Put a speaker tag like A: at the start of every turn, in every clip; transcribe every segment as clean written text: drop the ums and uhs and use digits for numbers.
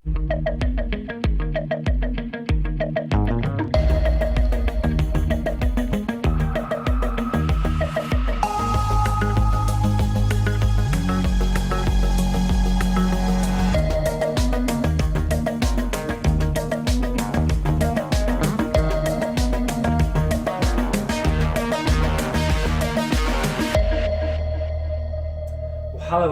A: Hello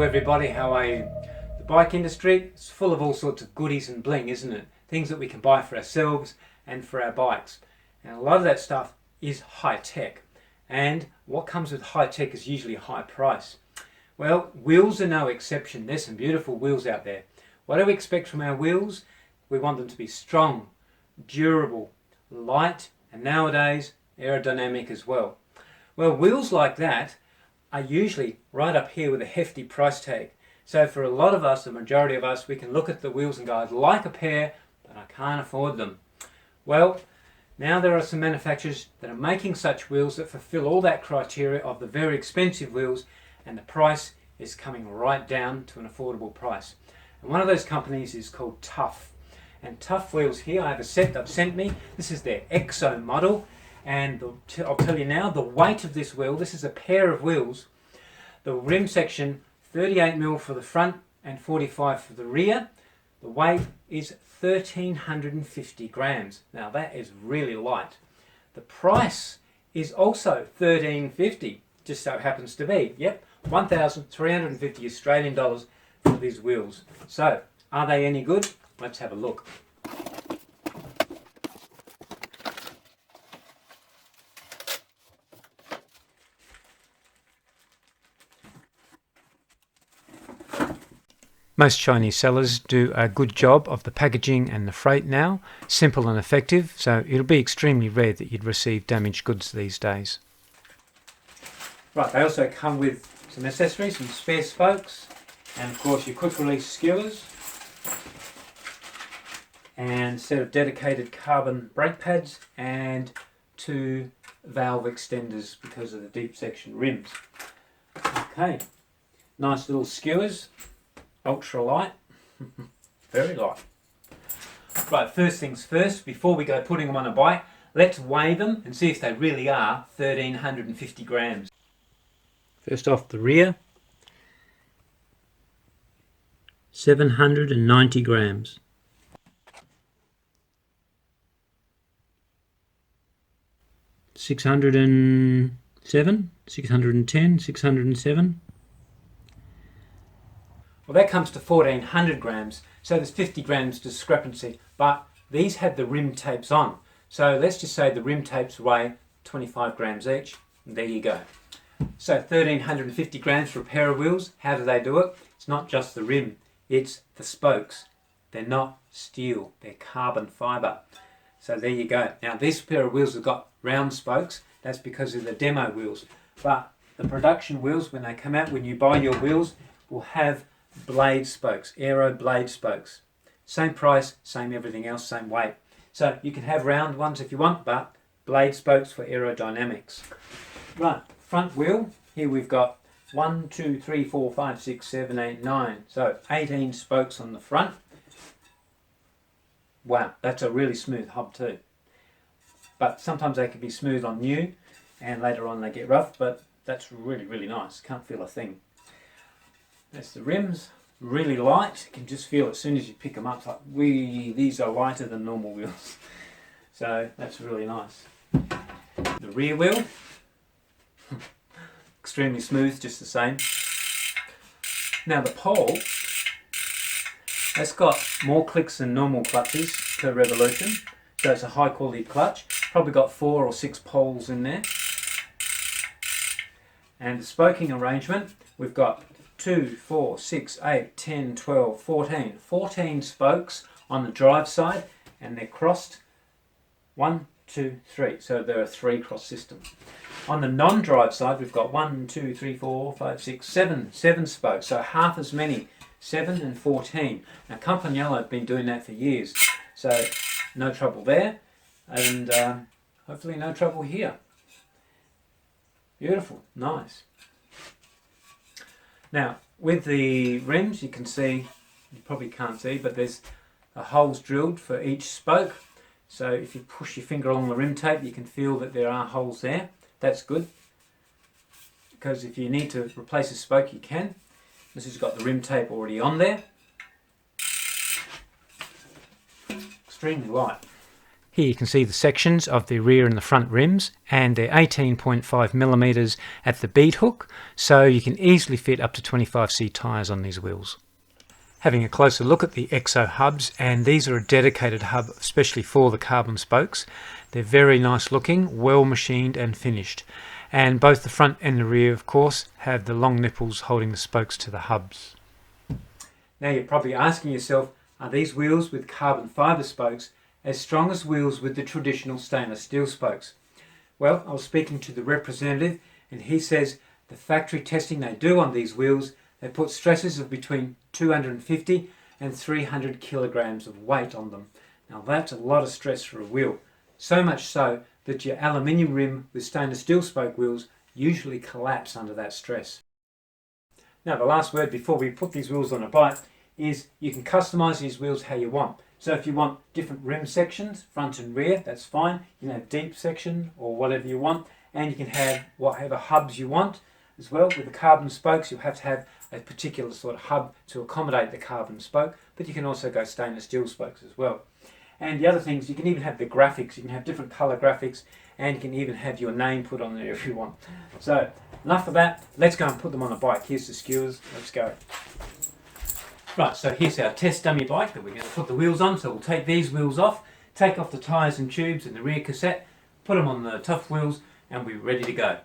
A: everybody, how are you? The bike industry is full of all sorts of goodies and bling, isn't it? Things that we can buy for ourselves and for our bikes. And a lot of that stuff is high tech. And what comes with high tech is usually a high price. Well, wheels are no exception. There's some beautiful wheels out there. What do we expect from our wheels? We want them to be strong, durable, light, and nowadays aerodynamic as well. Well, wheels like that are usually right up here with a hefty price tag. So for a lot of us, the majority of us, we can look at the wheels and go, I'd like a pair, but I can't afford them. Well, now there are some manufacturers that are making such wheels that fulfill all that criteria of the very expensive wheels, and the price is coming right down to an affordable price. And one of those companies is called Tuff. And Tuff wheels here, I have a set they've sent me. This is their EXO model. And I'll tell you now, the weight of this wheel, this is a pair of wheels, the rim section 38mm for the front and 45 for the rear. The weight is 1350 grams. Now that is really light. The price is also 1350, just so happens to be. Yep, 1,350 Australian dollars for these wheels. So, are they any good? Let's have a look. Most Chinese sellers do a good job of the packaging and the freight now, simple and effective, so it'll be extremely rare that you'd receive damaged goods these days. Right, they also come with some accessories, some spare spokes, and of course your quick release skewers, and a set of dedicated carbon brake pads, and 2 valve extenders because of the deep section rims. Okay, nice little skewers. Ultra light, very light. Right, first things first, before we go putting them on a bike, let's weigh them and see if they really are 1,350 grams. First off, the rear, 790 grams. $607, 610, 607. Well, that comes to 1,400 grams, so there's 50 grams discrepancy, but these had the rim tapes on. So let's just say the rim tapes weigh 25 grams each, and there you go. So 1,350 grams for a pair of wheels. How do they do it? It's not just the rim, it's the spokes. They're not steel, they're carbon fibre. So there you go. Now this pair of wheels have got round spokes, that's because of the demo wheels. But the production wheels, when they come out, when you buy your wheels, will have blade spokes, aero blade spokes. Same price, same everything else, same weight. So you can have round ones if you want, but blade spokes for aerodynamics. Right, front wheel, here we've got 1, 2, 3, 4, 5, 6, 7, 8, 9. So 18 spokes on the front. Wow, that's a really smooth hub too. But sometimes they can be smooth on new and later on they get rough, but that's really, really nice. Can't feel a thing. That's the rims, really light. You can just feel as soon as you pick them up, it's like, these are lighter than normal wheels. So that's really nice. The rear wheel, extremely smooth, just the same. Now the pole, that's got more clicks than normal clutches per revolution. So it's a high quality clutch. Probably got 4 or 6 poles in there. And the spoking arrangement, we've got 2, 4, 6, 8, 10, 12, 14. 14 spokes on the drive side, and they're crossed 1, 2, 3. So they're a 3-cross system. On the non-drive side, we've got 1, 2, 3, 4, 5, 6, 7 spokes. So half as many, 7 and 14. Now Campagnolo have been doing that for years. So no trouble there, and hopefully no trouble here. Beautiful, nice. Now with the rims, you can see, you probably can't see, but there's holes drilled for each spoke. So if you push your finger along the rim tape, you can feel that there are holes there. That's good, because if you need to replace a spoke, you can. This has got the rim tape already on there. Extremely light. Here you can see the sections of the rear and the front rims, and they're 18.5mm at the bead hook, so you can easily fit up to 25C tyres on these wheels. Having a closer look at the EXO hubs, and these are a dedicated hub especially for the carbon spokes. They're very nice looking, well machined and finished, and both the front and the rear of course have the long nipples holding the spokes to the hubs. Now you're probably asking yourself, are these wheels with carbon fibre spokes as strong as wheels with the traditional stainless steel spokes? Well, I was speaking to the representative, and he says the factory testing they do on these wheels, they put stresses of between 250 and 300 kilograms of weight on them. Now that's a lot of stress for a wheel, so much so that your aluminium rim with stainless steel spoke wheels usually collapse under that stress. Now the last word before we put these wheels on a bike is you can customise these wheels how you want. So if you want different rim sections, front and rear, that's fine. You can have deep section or whatever you want, and you can have whatever hubs you want as well. With the carbon spokes, you'll have to have a particular sort of hub to accommodate the carbon spoke, but you can also go stainless steel spokes as well. And the other things, you can even have the graphics. You can have different colour graphics, and you can even have your name put on there if you want. So enough of that, let's go and put them on a bike. Here's the skewers, let's go. Right, so here's our test dummy bike that we're going to put the wheels on. So we'll take these wheels off, take off the tyres and tubes and the rear cassette, put them on the Tuff wheels, and we're ready to go.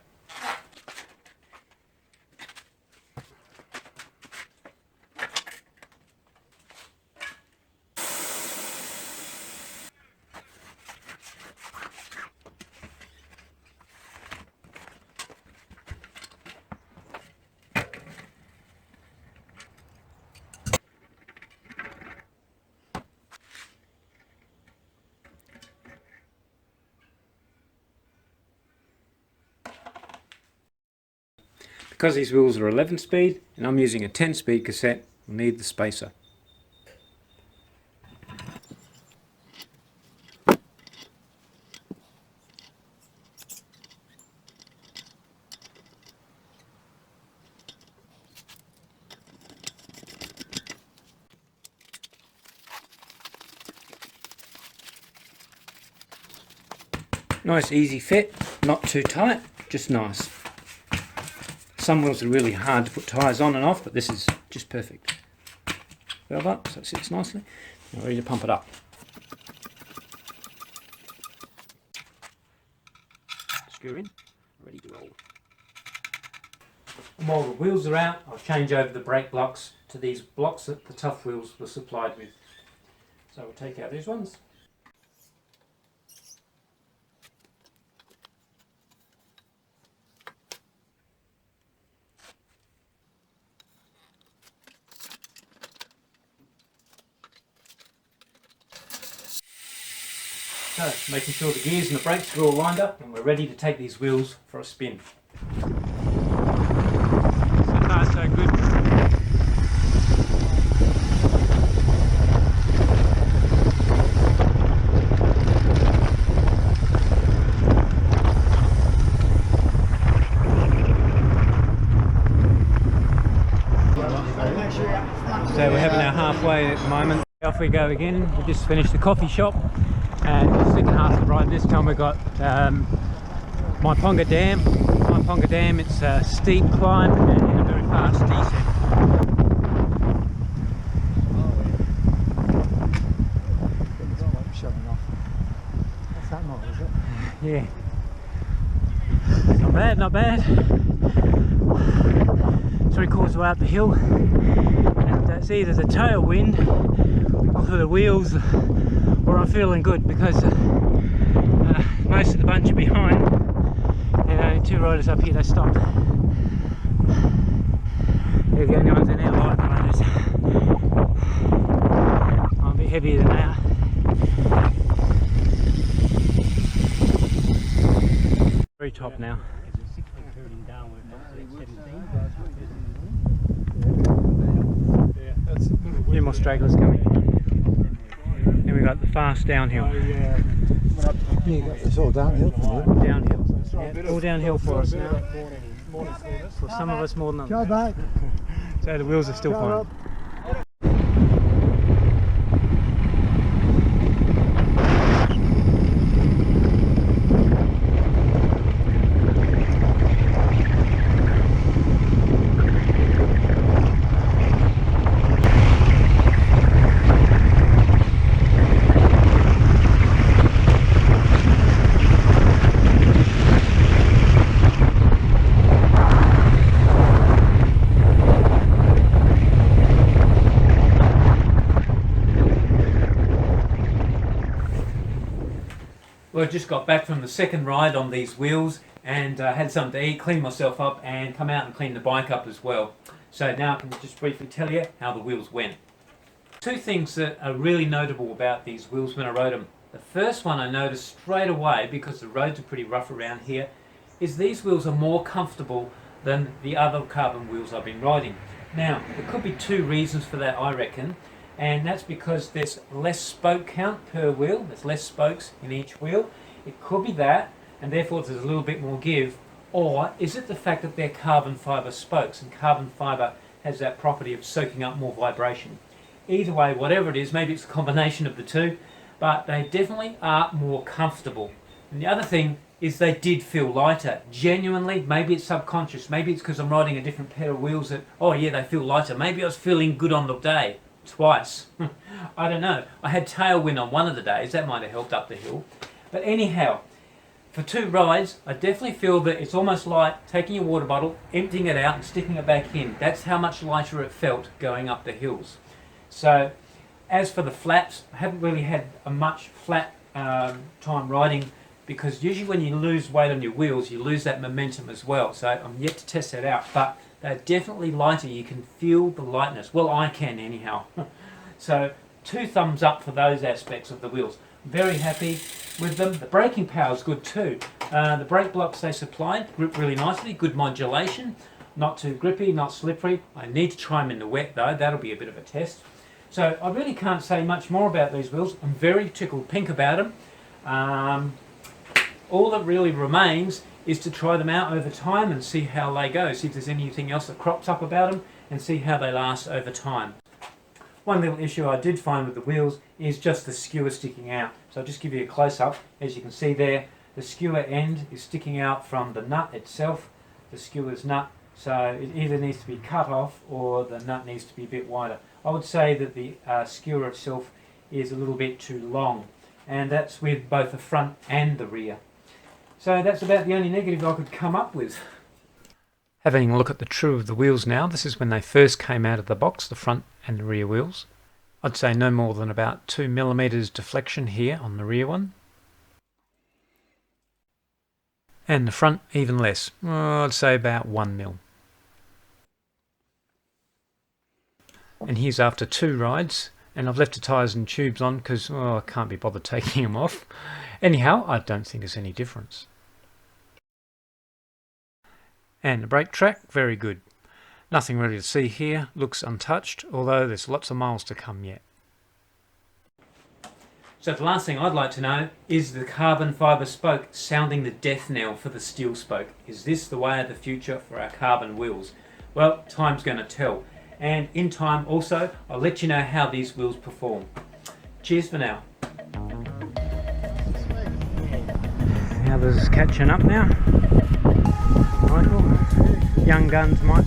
A: Because these wheels are 11 speed and I'm using a 10 speed cassette, we'll need the spacer. Nice easy fit, not too tight, just nice. Some wheels are really hard to put tyres on and off, but this is just perfect. Valve up, so it sits nicely. Now ready to pump it up. Screw in, ready to roll. And while the wheels are out, I'll change over the brake blocks to these blocks that the Tuff wheels were supplied with. So we'll take out these ones. So, making sure the gears and the brakes are all lined up, and we're ready to take these wheels for a spin. So far so good. So we're having our halfway at the moment. Off we go again. We just finished the coffee shop. And the second half of the ride this time we got my Ponga Dam. My Ponga Dam, it's a steep climb and a very fast descent.
B: Showing off. What's that model, is it?
A: Yeah. Not bad, not bad. 3/4 way up the hill. And see, there's a tailwind off of the wheels. Or I'm feeling good because most of the bunch are behind, and only two riders up here, they stopped. They're the only ones in our light riders. I'll be heavier than that. Very top now. A few more stragglers coming. up the fast downhill.
B: Yeah, it's all downhill from here.
A: Downhill. Yeah, all downhill for us now. For some of us more than
B: Go
A: others.
B: back.
A: So the wheels are still
B: Go
A: fine.
B: up.
A: Well, I just got back from the second ride on these wheels and had something to eat, clean myself up and come out and clean the bike up as well. So now I can just briefly tell you how the wheels went. Two things that are really notable about these wheels when I rode them. The first one I noticed straight away, because the roads are pretty rough around here, is these wheels are more comfortable than the other carbon wheels I've been riding. Now, there could be two reasons for that, I reckon. And that's because there's less spoke count per wheel, there's less spokes in each wheel. It could be that, and therefore there's a little bit more give. Or is it the fact that they're carbon fibre spokes, and carbon fibre has that property of soaking up more vibration? Either way, whatever it is, maybe it's a combination of the two, but they definitely are more comfortable. And the other thing is they did feel lighter. Genuinely, maybe it's subconscious, maybe it's because I'm riding a different pair of wheels that, oh yeah, they feel lighter. Maybe I was feeling good on the day. Twice. I don't know. I had tailwind on one of the days, that might have helped up the hill. But anyhow, for two rides, I definitely feel that it's almost like taking your water bottle, emptying it out and sticking it back in. That's how much lighter it felt going up the hills. So, as for the flats, I haven't really had a much flat time riding, because usually when you lose weight on your wheels, you lose that momentum as well. So I'm yet to test that out. But they're definitely lighter. You can feel the lightness. Well, I can anyhow. So 2 thumbs up for those aspects of the wheels. Very happy with them. The braking power is good too. The brake blocks they supplied grip really nicely. Good modulation. Not too grippy, not slippery. I need to try them in the wet though. That'll be a bit of a test. So I really can't say much more about these wheels. I'm very tickled pink about them. All that really remains is to try them out over time and see how they go, see if there's anything else that crops up about them, and see how they last over time. One little issue I did find with the wheels is just the skewer sticking out. So I'll just give you a close-up. As you can see there, the skewer end is sticking out from the nut itself, the skewer's nut, so it either needs to be cut off or the nut needs to be a bit wider. I would say that the skewer itself is a little bit too long, and that's with both the front and the rear. So that's about the only negative I could come up with. Having a look at the true of the wheels now, this is when they first came out of the box, the front and the rear wheels. I'd say no more than about 2mm deflection here on the rear one. And the front even less, I'd say about 1mm. And here's after 2 rides, and I've left the tyres and tubes on because I can't be bothered taking them off. Anyhow, I don't think there's any difference. And the brake track, very good. Nothing really to see here, looks untouched, although there's lots of miles to come yet. So the last thing I'd like to know is the carbon fibre spoke sounding the death knell for the steel spoke. Is this the way of the future for our carbon wheels? Well, time's going to tell. And in time also, I'll let you know how these wheels perform. Cheers for now. The others is catching up now. Michael, young guns, Mike.